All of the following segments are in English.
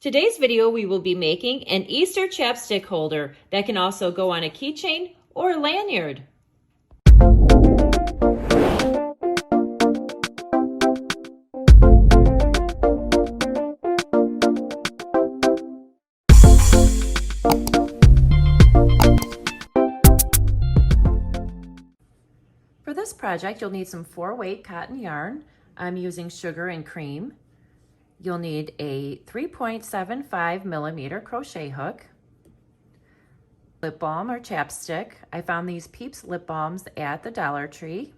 Today's video we will be making an Easter chapstick holder that can also go on a keychain or a lanyard. For this project, you'll need some 4-weight cotton yarn. I'm using sugar and cream. You'll need a 3.75 millimeter crochet hook, lip balm or chapstick. I found these Peeps lip balms at the Dollar Tree.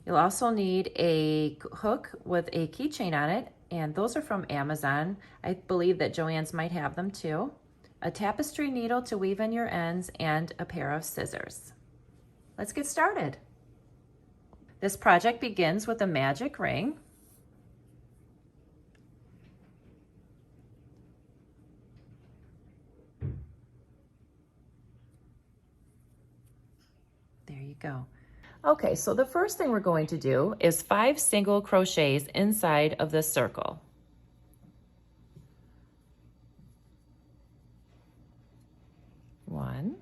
You'll also need a hook with a keychain on it, and those are from Amazon. I believe that Joann's might have them too. A tapestry needle to weave in your ends, and a pair of scissors. Let's get started. This project begins with a magic ring. There you go. Okay, so the first thing we're going to do is 5 single crochets inside of this circle. One.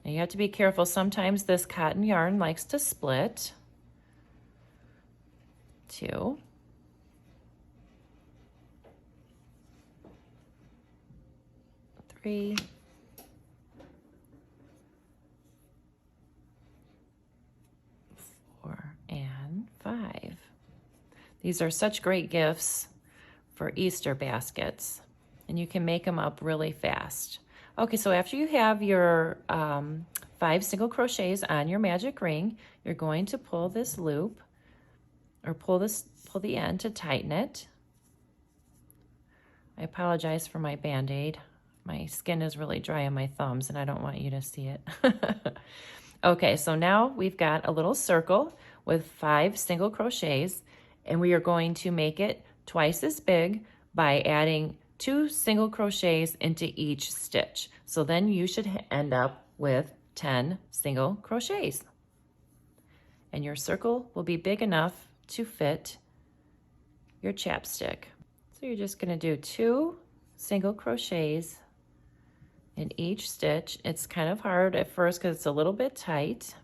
And you have to be careful, sometimes this cotton yarn likes to split. 2. 3. 4 and 5. These are such great gifts for Easter baskets, and you can make them up really fast. Okay, so after you have your 5 single crochets on your magic ring, you're going to pull this loop, or pull the end to tighten it. I apologize for my Band-Aid. My skin is really dry on my thumbs and I don't want you to see it. Okay, so now we've got a little circle with 5 single crochets, and we are going to make it twice as big by adding 2 single crochets into each stitch. So then you should end up with 10 single crochets. And your circle will be big enough to fit your chapstick. So you're just going to do 2 single crochets in each stitch. It's kind of hard at first because it's a little bit tight.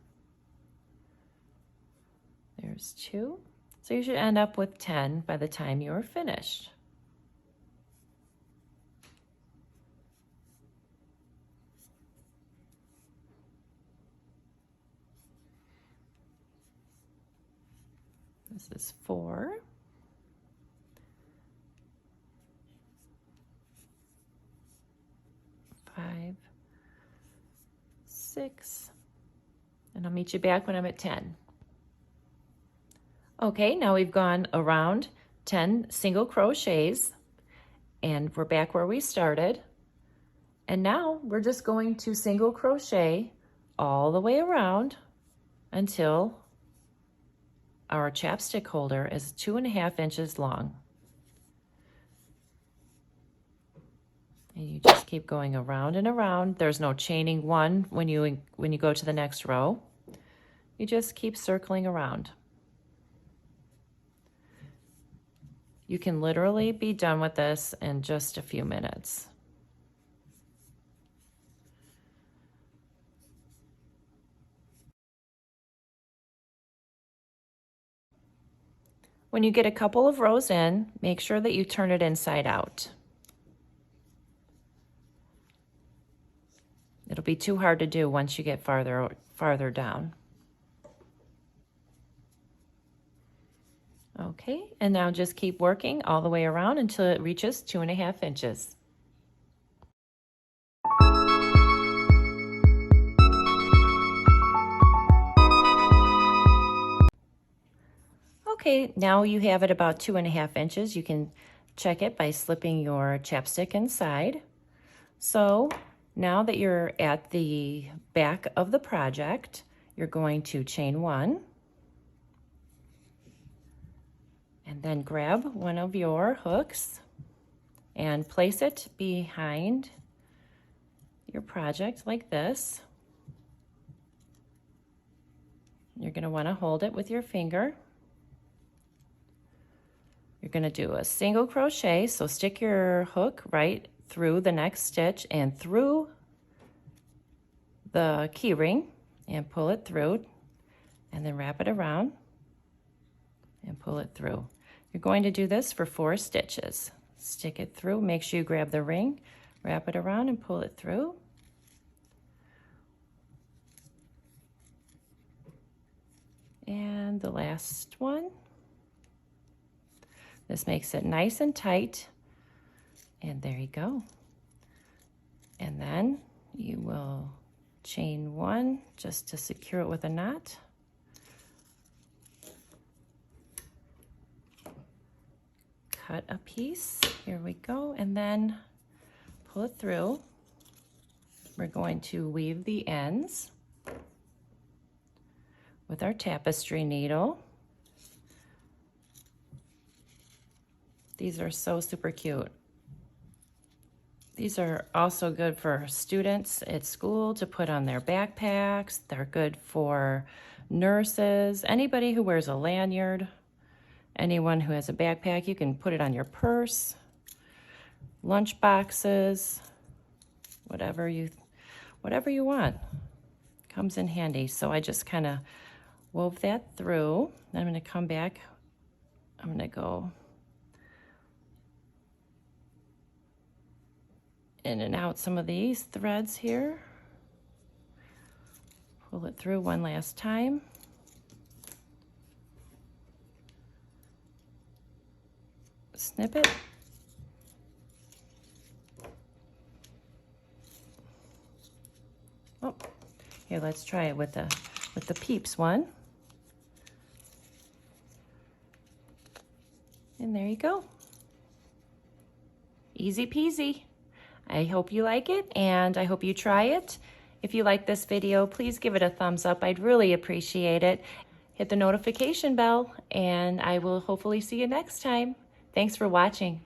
There's 2. So you should end up with 10 by the time you're finished. This is 4. 5, 6, and I'll meet you back when I'm at 10. Okay, now we've gone around 10 single crochets, and we're back where we started. And now we're just going to single crochet all the way around until our chapstick holder is 2.5 inches long. And you just keep going around and around. There's no chaining one when you go to the next row. You just keep circling around. You can literally be done with this in just a few minutes. When you get a couple of rows in, make sure that you turn it inside out. It'll be too hard to do once you get farther down. Okay, and now just keep working all the way around until it reaches 2.5 inches. Okay, now you have it about 2.5 inches. You can check it by slipping your chapstick inside. So now that you're at the back of the project, you're going to chain 1, and then grab one of your hooks and place it behind your project like this. You're going to want to hold it with your finger. You're gonna do a single crochet, so stick your hook right through the next stitch and through the key ring and pull it through, and then wrap it around and pull it through. You're going to do this for 4 stitches. Stick it through, make sure you grab the ring, wrap it around and pull it through. And the last one. This makes it nice and tight. And there you go. And then you will chain 1 just to secure it with a knot. Cut a piece, here we go, and then pull it through. We're going to weave the ends with our tapestry needle. These are so super cute. These are also good for students at school to put on their backpacks. They're good for nurses, anybody who wears a lanyard. Anyone who has a backpack, you can put it on your purse, lunch boxes, whatever you want. Comes in handy. So I just kind of wove that through. Then I'm going to come back. I'm going to go in and out some of these threads here. Pull it through one last time. Snip it. Oh, here, let's try it with the Peeps one. And there you go. Easy peasy. I hope you like it, and I hope you try it. If you like this video, please give it a thumbs up. I'd really appreciate it. Hit the notification bell, and I will hopefully see you next time. Thanks for watching.